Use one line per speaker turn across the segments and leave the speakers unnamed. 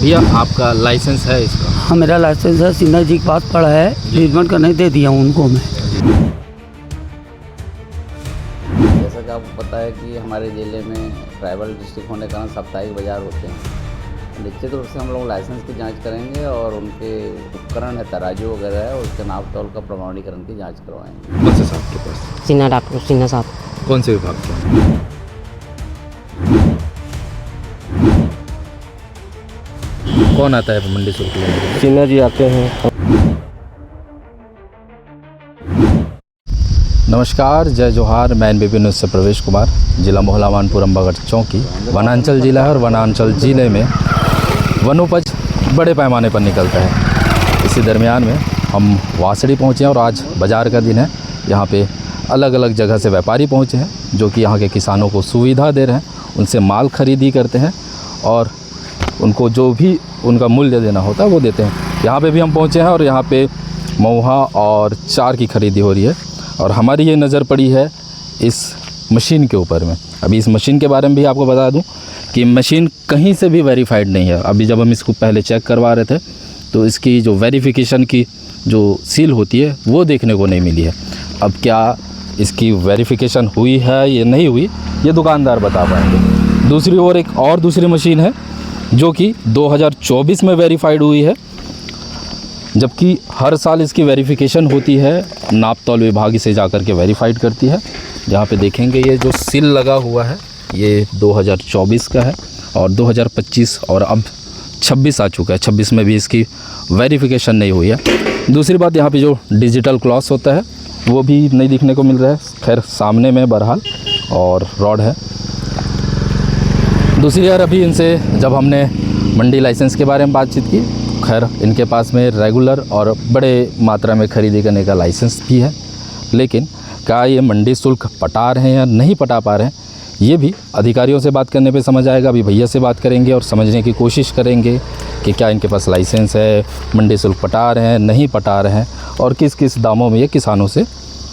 भैया आपका लाइसेंस है इसका?
हाँ मेरा लाइसेंस है, सिन्हा जी के पास पड़ा है, ट्रीटमेंट करने दे दिया हूँ उनको मैं।
जैसा कि आपको पता है कि हमारे ज़िले में ट्राइबल डिस्ट्रिक्ट होने के कारण साप्ताहिक बाजार होते हैं। निश्चित रूप से हम लोग लाइसेंस की जांच करेंगे और उनके उपकरण है, तराजू वगैरह है, उसके नाप तौल का प्रमाणीकरण की जांच करवाएंगे।
कौन से साहब के पास?
सिन्हा डॉक्टर सिन्हा साहब।
कौन से विभाग के? कौन आता है मंडी शुल्क लेने?
सिन्हा जी आते हैं।
नमस्कार, जय जोहार। मैं NBP न्यूज़ से प्रवेश कुमार। जिला मोहला मानपुर अम्बागढ़ चौकी वनांचल जिला है और वनांचल जिले में वनोपज बड़े पैमाने पर निकलता है। इसी दरमियान में हम वासड़ी पहुँचे हैं और आज बाज़ार का दिन है। यहाँ पे अलग अलग जगह से व्यापारी पहुँचे हैं जो कि यहाँ के किसानों को सुविधा दे रहे हैं, उनसे माल खरीदी करते हैं और उनको जो भी उनका मूल्य देना होता है वो देते हैं। यहाँ पे भी हम पहुँचे हैं और यहाँ पे महुआ और चार की खरीदी हो रही है और हमारी ये नज़र पड़ी है इस मशीन के ऊपर में। अभी इस मशीन के बारे में भी आपको बता दूं कि मशीन कहीं से भी वेरीफाइड नहीं है। अभी जब हम इसको पहले चेक करवा रहे थे तो इसकी जो वेरिफिकेशन की जो सील होती है वो देखने को नहीं मिली है। अब क्या इसकी वेरिफिकेशन हुई है या नहीं हुई ये दुकानदार बता पाएंगे। दूसरी ओर एक और दूसरी मशीन है जो कि 2024 में वेरीफाइड हुई है, जबकि हर साल इसकी वेरिफिकेशन होती है। नाप तौल विभाग इसे जाकर के वेरीफाइड करती है। जहाँ पे देखेंगे ये जो सील लगा हुआ है ये 2024 का है और 2025 और अब 26 आ चुका है। 26 में भी इसकी वेरिफिकेशन नहीं हुई है। दूसरी बात, यहाँ पे जो डिजिटल क्लॉस होता है वो भी नहीं दिखने को मिल रहा है। खैर सामने में बहरहाल और रॉड है। दूसरी यार, अभी इनसे जब हमने मंडी लाइसेंस के बारे में बातचीत की, खैर इनके पास में रेगुलर और बड़े मात्रा में खरीदी करने का लाइसेंस भी है, लेकिन क्या ये मंडी शुल्क पटा रहे हैं या नहीं पटा पा रहे हैं ये भी अधिकारियों से बात करने पे समझ आएगा। अभी भैया से बात करेंगे और समझने की कोशिश करेंगे कि क्या इनके पास लाइसेंस है, मंडी शुल्क पटा रहे हैं, नहीं पटा रहे हैं और किस किस दामों में ये किसानों से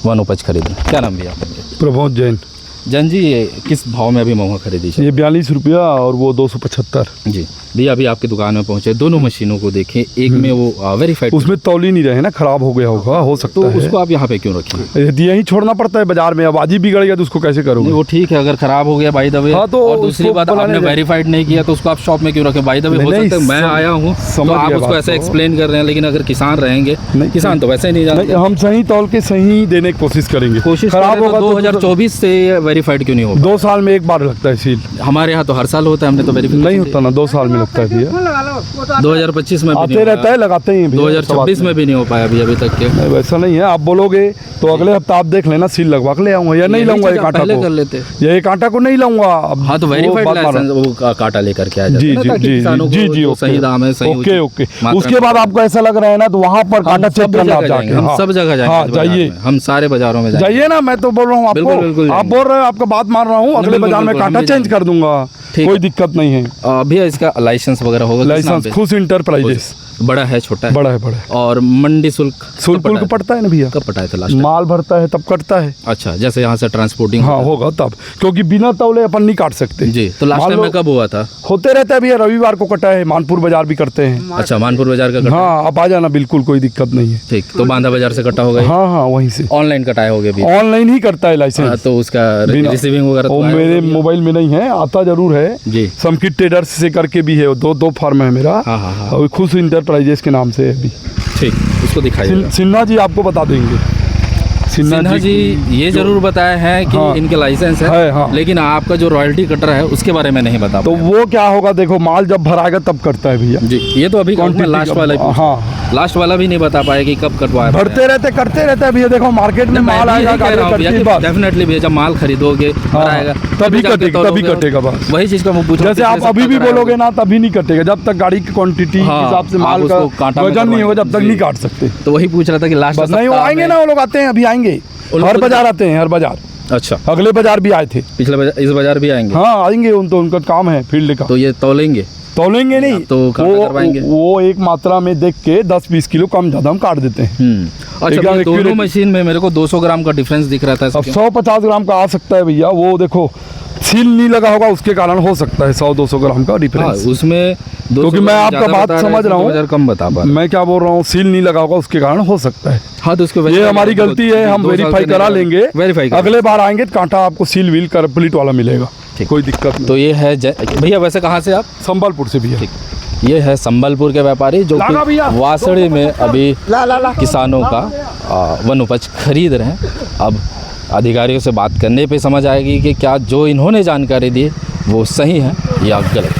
वन उपज खरीदें। क्या नाम भैया?
प्रमोद जैन।
जैन जी, ये किस भाव में अभी महुआ खरीदी?
ये 42 रुपया और वो 275।
जी भैया, अभी आपकी दुकान में पहुंचे, दोनों मशीनों को देखें, एक में वो वेरीफाइड,
उसमें तौल ही नहीं रहे ना, खराब हो गया होगा, हो सकता
तो
है।
उसको आप यहाँ पे क्यों रखें?
यहीं छोड़ना पड़ता है बाजार में। अब आज ही बिगड़ गया तो उसको कैसे करोगे?
वो ठीक है, अगर खराब हो गया बाय द वे।
हाँ, तो
और दूसरी बात, आपने वेरीफाइड नहीं किया तो उसको आप शॉप में क्यों रखें? बाय द वे हो सकता है मैं आया हूँ तो आप उसको ऐसे एक्सप्लेन कर रहे हैं, लेकिन अगर किसान रहेंगे, किसान तो वैसे ही नहीं जानते।
हम सही तौल के सही देने की कोशिश करेंगे।
खराब होगा 2024 से वेरीफाइड क्यों नहीं होगा?
2 साल में एक बार लगता है सील।
हमारे यहाँ तो हर साल होता है, हमने तो वेरीफाइड
नहीं होता ना, 2 साल में लगता है भैया।
2025 में
आते रहता है, लगाते ही।
2026 में भी नहीं हो पाया अभी तक के।
वैसा नहीं है, आप बोलोगे तो अगले हफ्ते आप देख लेना, सील लगवा के ले आऊंगा या नहीं लाऊंगा। एक कांटा
पहले कर लेते,
ये कांटा को नहीं लाऊंगा।
हाँ तो वेरीफाइड लाइसेंस वो कांटा लेकर के आ जाते हैं ताकि किसानों को सही दाम है, सही
ओके ओके। उसके बाद आपको ऐसा लग रहा है ना तो वहाँ पर कांटा चेक करना आप जाके।
हम सब जगह जाइए, हम सारे बाजारों में
जाइए ना। मैं तो बोल रहा हूँ आपको, आप बोल रहे हो, आपका बात मान रहा हूँ। अगले बाजार में कांटा चेंज कर दूंगा, कोई दिक्कत नहीं है।
भैया इसका लाइसेंस वगैरह होगा?
लाइसेंस खुश इंटरप्राइजेस।
बड़ा है, छोटा है?
बड़ा है, बड़ा है।
और मंडी शुल्क
पड़ता है ना भैया?
कब पटाया था लास्ट?
माल भरता है तब कटता है।
अच्छा, जैसे यहाँ से ट्रांसपोर्टिंग
हाँ होगा तब, क्योंकि बिना तौले अपन नहीं काट सकते
जी। तो लास्ट टाइम में कब हुआ था?
होते रहता है भैया, रविवार को कटा है। मानपुर बाजार भी करते हैं।
अच्छा, मानपुर बाजार का?
हाँ, आप आ जाना, बिल्कुल कोई दिक्कत नहीं है।
ठीक, तो बांधा बाजार से कटा होगा?
हाँ हाँ, वहीं से।
ऑनलाइन कटाए होगे भी?
ऑनलाइन ही करता है लाइसेंस।
तो उसका रिसीविंग वगैरह
मेरे मोबाइल में नहीं है, आता जरूर है
जी।
समकिट ट्रेडर्स से करके भी है, दो फर्म है मेरा। और खुश इंटरप्राइजेस के नाम से है अभी।
ठीक, उसको दिखाइए।
सिन्हा जी आपको बता देंगे।
सिन्हा जी ये जरूर बताया है कि इनके लाइसेंस है,
हाँ।
लेकिन आपका जो रॉयल्टी कटर है उसके बारे में नहीं बता।
तो वो क्या होगा, देखो माल जब भराएगा तब करता है भैया
जी। ये तो अभी लास्ट वाला,
हाँ
लास्ट वाला भी नहीं बता पाया कि कब कटवाया।
भरते रहते, करते रहते हैं भैया। देखो मार्केट में माल आएगा,
डेफिनेटली भैया, जब माल खरीदोगे भराएगा
तभी कटेगा बस।
वही चीज का मैं पूछ रहा हूं,
जैसे आप अभी भी बोलोगे ना तभी नहीं कटेगा, जब तक गाड़ी की क्वांटिटी के हिसाब से माल का वजन नहीं होगा जब तक नहीं काट सकते।
तो वही पूछ रहा था कि लास्ट
नहीं, वो आएंगे ना, वो लोग आते हैं, अभी आएंगे। हर बाजार आते हैं, हर बाजार।
अच्छा,
अगले बाजार भी आए थे,
पिछले बाजार, इस बाजार भी आएंगे?
हाँ आएंगे, तो उनका काम है फील्ड का।
तो ये तौलेंगे?
तोलेंगे नहीं,
तो कांटा करवाएंगे।
वो एक मात्रा में देख के 10-20 किलो कम ज़्यादा हम काट देते हैं।
अच्छा,
एकदम
भैया, दोनों
accurate।
मशीन में मेरे को 200 ग्राम का डिफरेंस दिख रहा था।
अब 150 ग्राम का आ सकता है भैया, वो देखो सील नहीं लगा होगा उसके कारण हो सकता है 100-200 ग्राम का डिफरेंस।
उसमें
क्योंकि मैं आपका बात समझ रहा हूँ,
कम बता पा
मैं क्या बोल रहा हूँ, सील नहीं लगा होगा उसके कारण हो सकता है।
हाँ, तो उसको
ये हमारी गलती है, हम वेरीफाई करा लेंगे,
वेरीफाई
अगले बार आएंगे तो कांटा आपको सील व्हील कंप्लीट वाला मिलेगा, कोई दिक्कत नहीं।
तो ये है भैया, वैसे कहाँ से आप?
संबलपुर से भैया।
ये है संबलपुर के व्यापारी जो कि वासड़ी में अभी किसानों का वन उपज खरीद रहे हैं। अब अधिकारियों से बात करने पे समझ आएगी कि क्या जो इन्होंने जानकारी दी वो सही है या गलत।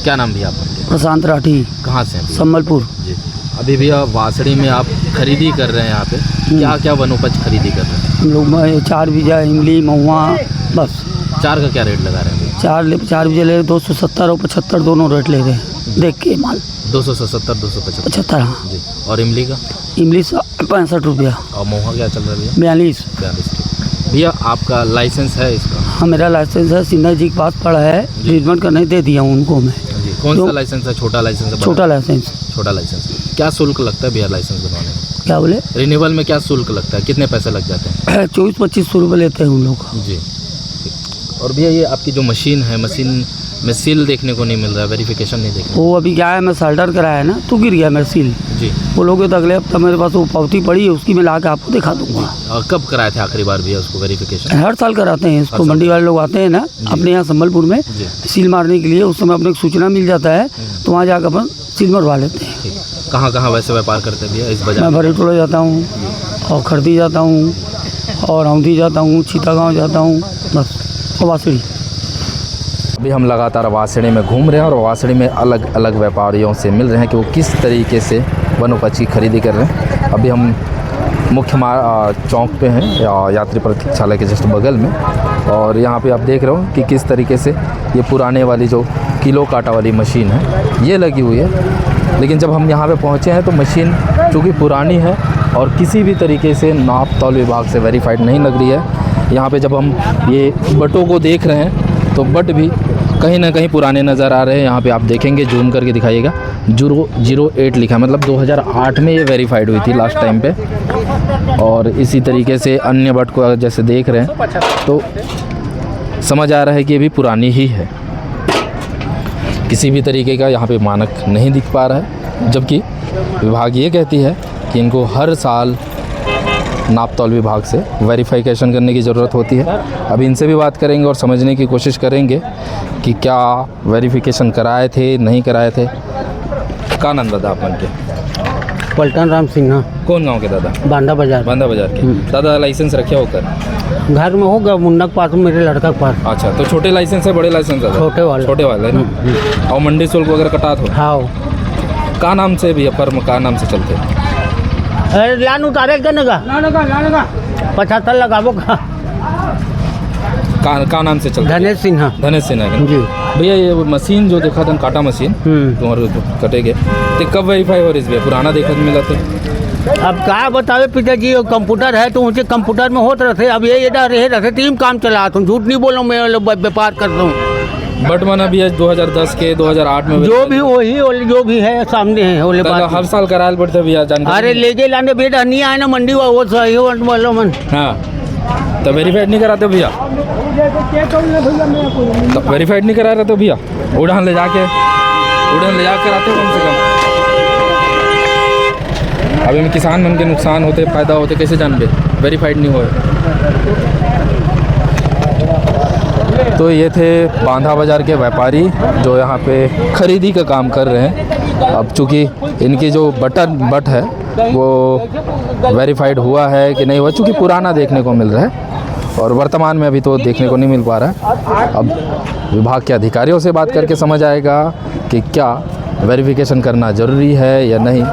क्या नाम भैया आपका?
प्रशांत राठी,
कहाँ से हैं?
संबलपुर।
जी, अभी भैया वासड़ी में आप खरीदी कर रहे हैं, यहाँ पे क्या क्या वन उपज खरीदी कर रहे हैं?
हम लोग 4 बीघा इमली महुआ, बस
4 का क्या रेट लगा रहे हैं भैया?
4 बीघा ले 270 और 75 दोनों रेट ले रहे हैं, देख के माल।
270, 275।
75, हाँ।
जी, और इमली का?
इमली 65 रुपया।
और महुआ क्या चल रहा है भैया?
42।
42। ठीक भैया, आपका लाइसेंस है इसका?
हाँ, मेरा लाइसेंस है, सिन्हा जी के पास पड़ा है, ट्रीटमेंट करने दे दिया हूँ उनको मैं।
जी, कौन सा लाइसेंस है? छोटा लाइसेंस है?
छोटा लाइसेंस।
छोटा लाइसेंस। क्या शुल्क लगता है भैया लाइसेंस बनवाने में?
क्या बोले?
रिन्यूअल में क्या शुल्क लगता है, कितने पैसे लग जाते हैं?
2400-2500 रुपये लेते हैं उन लोग।
जी, ठीक। और भैया, ये आपकी जो मशीन है, मशीन में सील देखने को नहीं मिल रहा है, वेरिफिकेशन नहीं देखने
वो अभी क्या है, मैं सल्डर कराया है ना, तो गिर गया मेरा सील।
जी,
बोलोगे तो अगले हफ्ते मेरे पास वो पावती पड़ी है, उसकी मैं ला के आपको दिखा दूंगा।
और कब कराए थे आखिरी बार भैया उसको वेरिफिकेशन?
हर साल कराते हैं इसको, मंडी वाले लोग आते हैं ना अपने यहाँ संबलपुर में सील मारने के लिए, उस समय अपने सूचना मिल जाता है तो वहाँ जाकर अपन सील मरवा लेते हैं।
ठीक। कहाँ कहाँ वैसे व्यापार करते हैं भैया इस बाजार
मैं
में?
भरेटोला जाता हूँ और खरदी जाता हूँ और औंधी जाता हूँ, चीतागांव जाता हूँ, बस, और वासड़ी।
अभी हम लगातार वासड़ी में घूम रहे हैं और वासड़ी में अलग अलग व्यापारियों से मिल रहे हैं कि वो किस तरीके से वन उपज की खरीदी कर रहे हैं। अभी हम मुख्य चौक पे हैं, यात्री प्रतीक्षालय के जस्ट बगल में, और यहाँ पे आप देख रहे हो कि किस तरीके से ये पुराने वाली जो किलो काटा वाली मशीन है ये लगी हुई है। लेकिन जब हम यहाँ पे पहुँचे हैं तो मशीन चूँकि पुरानी है और किसी भी तरीके से नाप तौल विभाग से वेरीफाइड नहीं लग रही है। यहाँ पे जब हम ये बटों को देख रहे हैं तो बट भी कहीं ना कहीं पुराने नज़र आ रहे हैं। यहाँ पे आप देखेंगे, जूम करके दिखाइएगा, 008 लिखा है, मतलब 2008 में ये वेरीफाइड हुई थी लास्ट टाइम पे। और इसी तरीके से अन्य बट को जैसे देख रहे हैं तो समझ आ रहा है कि ये भी पुरानी ही है। किसी भी तरीके का यहाँ पे मानक नहीं दिख पा रहा है, जबकि विभाग ये कहती है कि इनको हर साल नाप तौल विभाग से वेरिफिकेशन करने की ज़रूरत होती है। अब इनसे भी बात करेंगे और समझने की कोशिश करेंगे कि क्या वेरिफिकेशन कराए थे, नहीं कराए थे। का नाम दादा अपन के?
पलटन राम सिन्हा।
कौन गांव के दादा?
बांदा बाजार।
बांदा बाजार के दादा। लाइसेंस रखे होकर
घर में होगा, मुन्ना के पास, मेरे लड़का के पास।
अच्छा, तो छोटे लाइसेंस है, बड़े लाइसेंस है?
छोटे वाले।
छोटे वाले ना। और मंडी शुल्क वगैरह कटा तो?
हाँ।
का नाम से भी फर्म का नाम से चलते?
अरे लान उतारे का नगा 75 लगाबो
का नाम से चलते?
धनेश सिन्हा।
धनेश सिन्हा का।
जी
भैया, ये मशीन जो देखा था काटा मशीन तुम्हारे कटेगे तो कब वेरीफाई हो रही है? पुराना देखने को मिला था।
अब क्या बतावे पिताजी, कंप्यूटर है तो मुझे कंप्यूटर में होते रहते। अब ये रहे रहते टीम काम चलाता हूँ, झूठ नहीं बोल रहा हूँ, मैं व्यापार करता हूँ।
बट माना भी 2010 के 2008 में
जो भी वही जो भी है सामने है ओले बात।
हर साल करायल पड़ता भैया जानकारी?
अरे ले जे लाने बेटा नहीं आए ना मंडी वो सही बोलो मन।
हाँ, तो वेरीफाइड नहीं कराते भैया? तो वेरीफाइड नहीं करा रहे तो भैया उड़ान ले जाकर आते कम से कम। अभी में किसान मन के नुकसान होते, फ़ायदा होते, कैसे जानबे? वेरीफाइड नहीं हुए। तो ये थे बांधा बाज़ार के व्यापारी जो यहाँ पे खरीदी का काम कर रहे हैं। अब चूँकि इनकी जो बट है वो वेरीफाइड हुआ है कि नहीं हुआ, चूँकि पुराना देखने को मिल रहा है और वर्तमान में अभी तो देखने को नहीं मिल पा रहा है। अब विभाग के अधिकारियों से बात करके समझ आएगा कि क्या वेरिफिकेशन करना ज़रूरी है या नहीं,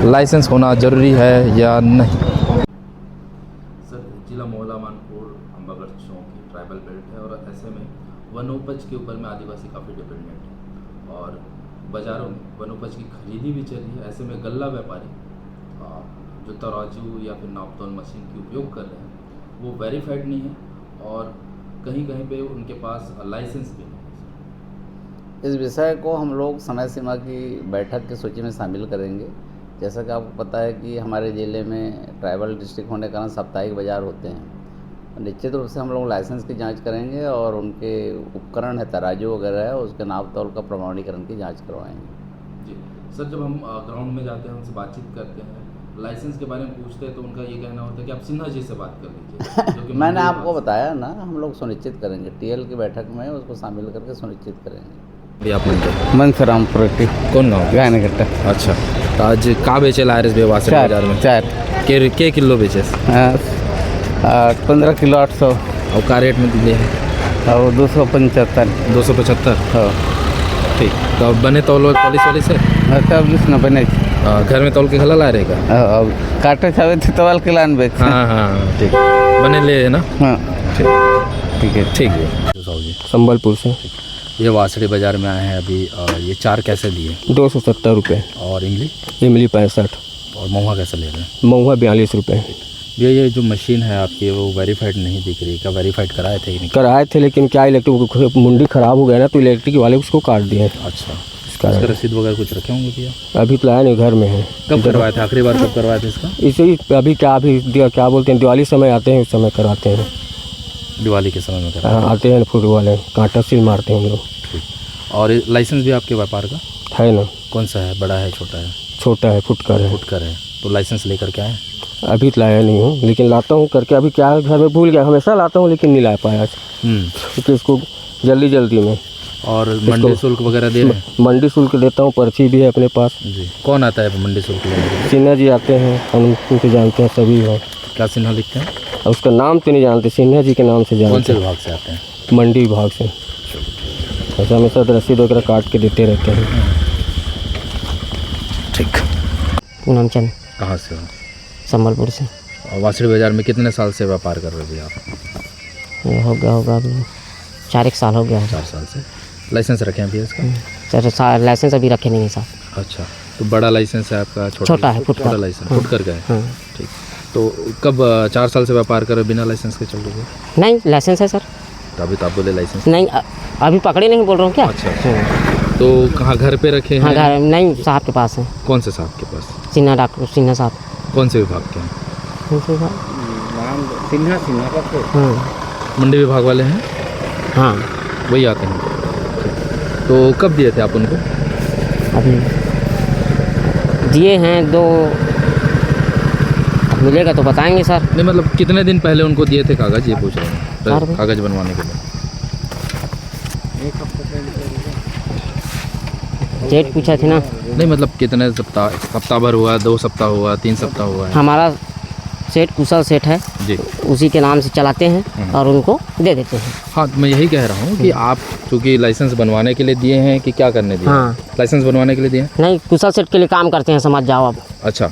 लाइसेंस होना ज़रूरी है या नहीं। सर, जिला मोहला मानपुर अम्बागढ़ चौकी ट्राइबल बेल्ट है और ऐसे में वनोपज के ऊपर में आदिवासी काफ़ी डिपेंडेंट है और बाज़ारों में वनोपज की खरीदी भी चल रही है। ऐसे में गल्ला व्यापारी जो तराजू या फिर नापतोल मशीन की उपयोग कर रहे हैं वो वेरीफाइड नहीं है और कहीं कहीं पे उनके पास लाइसेंस भी नहीं है।
इस विषय को हम लोग समय सीमा की बैठक की सूची में शामिल करेंगे। जैसा कि आपको पता है कि हमारे ज़िले में ट्राइबल डिस्ट्रिक्ट होने के कारण साप्ताहिक बाज़ार होते हैं। निश्चित रूप से हम लोग लाइसेंस की जांच करेंगे और उनके उपकरण है, तराजू वगैरह है, उसके नाप तौल का प्रमाणीकरण की जांच करवाएंगे।
जी सर, जब हम ग्राउंड में जाते हैं, उनसे बातचीत करते हैं, लाइसेंस के बारे में पूछते हैं, तो उनका ये कहना होता है कि आप सिन्हा जी से बात कर लीजिए, जो कि
मैंने आपको बताया ना, हम लोग सुनिश्चित करेंगे, टीएल की बैठक में उसको शामिल करके सुनिश्चित करेंगे।
भी आप मनते
मनसराम प्रोटी
कौन गाँव?
गायनगट्टा
अच्छा, तो आज का बेचे ला रहे वासठ बाजार में?
चार
के किलो बेचे
15 किलो 800
और का रेट में दिए हैं?
और 275
275।
हाँ
ठीक, तो अब बने तौल वाली से
तब जिस न बने
घर में तौल के खला ला रहेगा?
अब काटे छावे थे तवाल के लान बेच
हाँ हाँ ठीक, बने ले है ना?
हाँ
ठीक है ठीक है। साहू जी,
संबलपुर से
ये वासड़ी बाज़ार में आए हैं अभी, ये चार कैसे दिए?
270 रुपये।
और इमली?
इमली 65।
और महुआ कैसे ले रहे हैं?
महुआ 42 रुपये।
भैया ये जो मशीन है आपकी वो वेरीफाइड नहीं दिख रही, क्या वेरीफाइड कराए थे कि नहीं?
कराए थे, लेकिन क्या इलेक्ट्रिक मुंडी ख़राब हो गया ना, तो इलेक्ट्रिक वाले उसको काट दिए।
अच्छा,
इसका
इसका रसीद वगैरह कुछ रखे होंगे भैया?
अभी तो लाया नहीं, घर में है।
कब करवाए थे आखिरी बार, कब करवाए थे इसका?
इसे ही अभी क्या बोलते हैं, दिवाली समय आते हैं, उस समय कराते हैं।
दिवाली के समय में कराए?
हाँ, आते हैं फुट वाले, कांटा सील मारते हैं हम लोग।
और लाइसेंस भी आपके व्यापार का
है ना?
कौन सा है, बड़ा है छोटा है?
छोटा है, फुटकर है।
फुटकर है। तो लाइसेंस लेकर के आए?
अभी तो लाया नहीं हूँ, लेकिन लाता हूँ करके। अभी क्या है, घर में भूल गया, हमेशा लाता हूँ लेकिन नहीं ला पाया, क्योंकि इसको जल्दी में।
और मंडी शुल्क वगैरह दे रहे हैं?
मंडी शुल्क देता हूँ, पर्ची भी है अपने पास।
जी, कौन आता है मंडी शुल्क लेने?
सिन्हा जी आते हैं, हम उनको जानते हैं सभी हैं।
क्या सिन्हा लिखते हैं?
और उसका नाम तो नहीं जानते, सिन्हा जी के नाम से
कौन
जानते
से विभाग से आते हैं?
हैं। मंडी विभाग से। ऐसा हमेशा रसीद वगैरह काट के देते रहते हैं।
ठीक।
पूनम चंद,
कहाँ से हो?
संबलपुर से।
और वासड़ी बाज़ार में कितने साल से व्यापार कर रहे हो भैया आप?
ये हो गया होगा अभी 4 साल हो गया।
4 साल से। लाइसेंस रखे हैं भैया इसका?
सर लाइसेंस अभी रखे नहीं है साहब।
अच्छा, तो बड़ा लाइसेंस है आपका?
छोटा है, फुटकर।
छोटा लाइसेंस, फुटकर का है।
हाँ।
ठीक, तो कब 4 साल से व्यापार कर रहे हो बिना लाइसेंस के चल रहे हो?
नहीं, लाइसेंस है सर।
तो अभी तो आप बोले लाइसेंस
नहीं, अभी पकड़े नहीं, बोल रहा हूँ क्या।
अच्छा, तो कहाँ घर पे रखे हैं?
हाँ, घर नहीं, साहब के पास है।
कौन से साहब के पास?
सिन्हा, डॉक्टर सिन्हा साहब।
कौन से विभाग के हैं?
कौन से साहब?
सिन्हा का
हाँ
मंडी विभाग वाले हैं?
हाँ,
वही आते हैं। तो कब दिए थे आप उनको?
अभी दिए हैं 2, मिलेगा तो बताएंगे सर।
नहीं मतलब कितने दिन पहले उनको दिए थे कागज़, ये पूछ रहे
चार
हैं,
दिन।
कागज़ बनवाने के लिए।
डेट पूछा थे ना।
नहीं मतलब कितने सप्ताह भर हुआ, 2 सप्ताह हुआ, 3 सप्ताह हुआ है?
हमारा सेठ कुशल सेठ है
जी,
उसी के नाम से चलाते हैं और उनको दे देते हैं।
हाँ तो मैं यही कह रहा हूँ कि आप चूँकि लाइसेंस बनवाने के लिए दिए हैं कि क्या करने दिए?
हाँ।
लाइसेंस बनवाने के लिए दिए हैं?
नहीं, कुशल सेठ के लिए काम करते हैं, समझ जाओ आप।
अच्छा,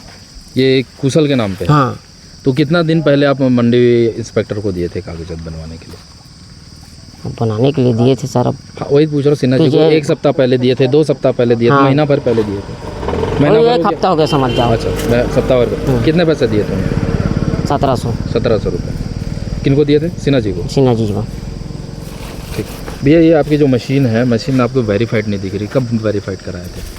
ये कुशल के नाम पे है?
हाँ,
तो कितना दिन पहले आप मंडी इंस्पेक्टर को दिए थे कागजात बनवाने के लिए?
बनाने के लिए दिए थे सर। अब
हाँ वही पूछ रहा हूँ, सिन्हा जी को 1 सप्ताह पहले दिए थे, 2 सप्ताह पहले दिए थे,
हाँ।
महीना भर पहले दिए थे? महीना भर
1
हो
हफ्ता हो गया, समझ जाओ।
गया? अच्छा, मैं सप्ताह भर। कितने पैसे दिए थे उन्हें?
1700।
1700 रुपये। किनको दिए थे? सिन्हा जी को?
सिन्हा जी को।
ठीक भैया, ये आपकी जो मशीन है, मशीन आपको वेरीफाइड नहीं दिख रही, कब वेरीफाइड कराए थे?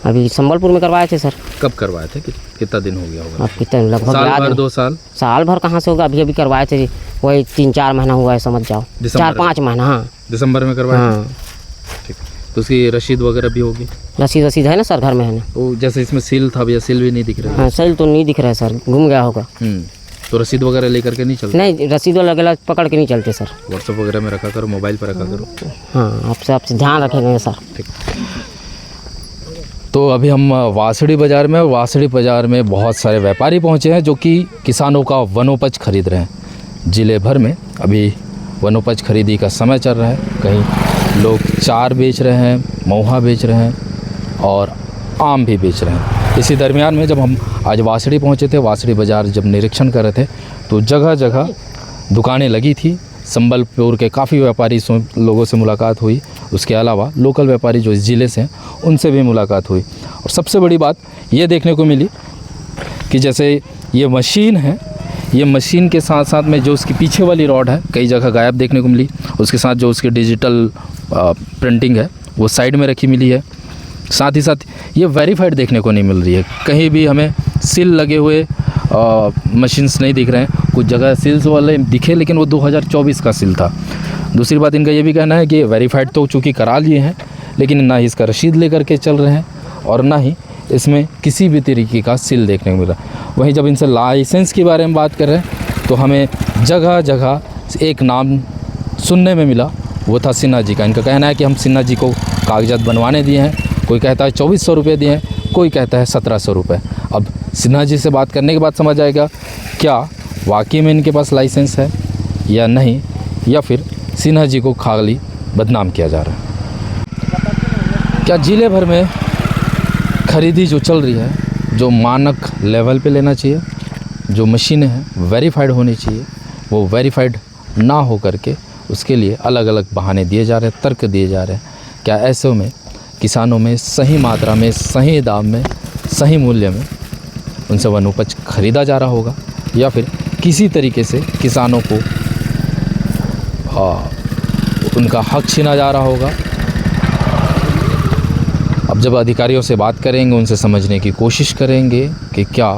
अभी संबलपुर में करवाए थे सर।
कब करवाए थे? कितना दिन हो गया होगा?
अब कितने, लगभग
साल
याद
भर,
नहीं।
2 साल?
साल भर कहाँ से होगा, अभी करवाए थे, वही 3-4 महीना हुआ है, समझ जाओ। 4-5 महीना। हाँ,
दिसंबर में करवाए थे?
हाँ।
ठीक, तो उसकी रसीद वगैरह भी होगी?
रसीद है ना सर, घर में है ना।
तो जैसे इसमें सील था भैया, सील भी नहीं दिख रहा?
हाँ, सेल तो नहीं दिख रहा है सर, घूम गया होगा।
तो रसीद वगैरह लेकर के नहीं चलते?
नहीं, रसीद वाला पकड़ के नहीं चलते सर।
व्हाट्सएप वगैरह में रखा करो, मोबाइल पर रखा करो।
हाँ, आपसे ध्यान रखेंगे सर।
ठीक। तो अभी हम वासड़ी बाज़ार में बहुत सारे व्यापारी पहुंचे हैं जो कि किसानों का वनोपज खरीद रहे हैं। ज़िले भर में अभी वनोपज खरीदी का समय चल रहा है। कहीं लोग चार बेच रहे हैं, महुआ बेच रहे हैं और आम भी बेच रहे हैं। इसी दरमियान में जब हम आज वासड़ी पहुंचे थे, वासड़ी बाज़ार जब निरीक्षण कर रहे थे तो जगह जगह दुकानें लगी थी। संबलपुर के काफ़ी व्यापारी लोगों से मुलाकात हुई, उसके अलावा लोकल व्यापारी जो इस ज़िले से हैं उनसे भी मुलाकात हुई। और सबसे बड़ी बात ये देखने को मिली कि जैसे ये मशीन है, ये मशीन के साथ साथ में जो उसकी पीछे वाली रॉड है कई जगह गायब देखने को मिली, उसके साथ जो उसकी डिजिटल प्रिंटिंग है वो साइड में रखी मिली है। साथ ही साथ ये वेरीफाइड देखने को नहीं मिल रही है, कहीं भी हमें सील लगे हुए मशीन्स नहीं दिख रहे हैं। कुछ जगह सील्स वाले दिखे लेकिन वो 2024 का सील था। दूसरी बात इनका ये भी कहना है कि वेरीफाइड तो चूँकि करा लिए हैं लेकिन ना ही इसका रसीद लेकर के चल रहे हैं और ना ही इसमें किसी भी तरीके का सील देखने को मिल रहा है। वहीं जब इनसे लाइसेंस के बारे में बात कर रहे हैं तो हमें जगह जगह एक नाम सुनने में मिला, वो था सिन्हा जी का। इनका कहना है कि हम सिन्हा जी को कागजात बनवाने दिए हैं, कोई कहता है 2400 रुपये दिए हैं, कोई कहता है 1700 रुपये। अब सिन्हा जी से बात करने के बाद समझ आएगा क्या वाकई में इनके पास लाइसेंस है या नहीं, या फिर सिन्हा जी को खाली बदनाम किया जा रहा है। क्या ज़िले भर में खरीदी जो चल रही है, जो मानक लेवल पे लेना चाहिए, जो मशीनें हैं वेरीफाइड होनी चाहिए, वो वेरीफाइड ना हो करके उसके लिए अलग अलग बहाने दिए जा रहे हैं, तर्क दिए जा रहे हैं। क्या ऐसे में किसानों में सही मात्रा में, सही दाम में, सही मूल्य में उनसे वन उपज खरीदा जा रहा होगा, या फिर किसी तरीके से किसानों को उनका हक छीना जा रहा होगा? अब जब अधिकारियों से बात करेंगे, उनसे समझने की कोशिश करेंगे कि क्या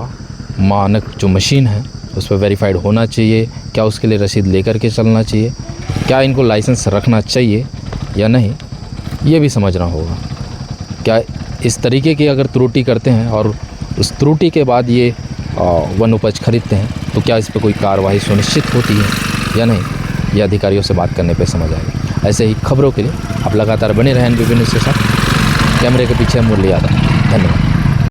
मानक जो मशीन है उस पर वेरीफाइड होना चाहिए, क्या उसके लिए रसीद लेकर के चलना चाहिए, क्या इनको लाइसेंस रखना चाहिए या नहीं, ये भी समझना होगा। क्या इस तरीके की अगर त्रुटि करते हैं और उस त्रुटि के बाद ये वन उपज खरीदते हैं तो क्या इस पर कोई कार्रवाई सुनिश्चित होती है या नहीं, ये अधिकारियों से बात करने पे समझ आएगा। ऐसे ही खबरों के लिए आप लगातार बने रहें NBP न्यूज़ के साथ। कैमरे के पीछे मुरली यादव। धन्यवाद।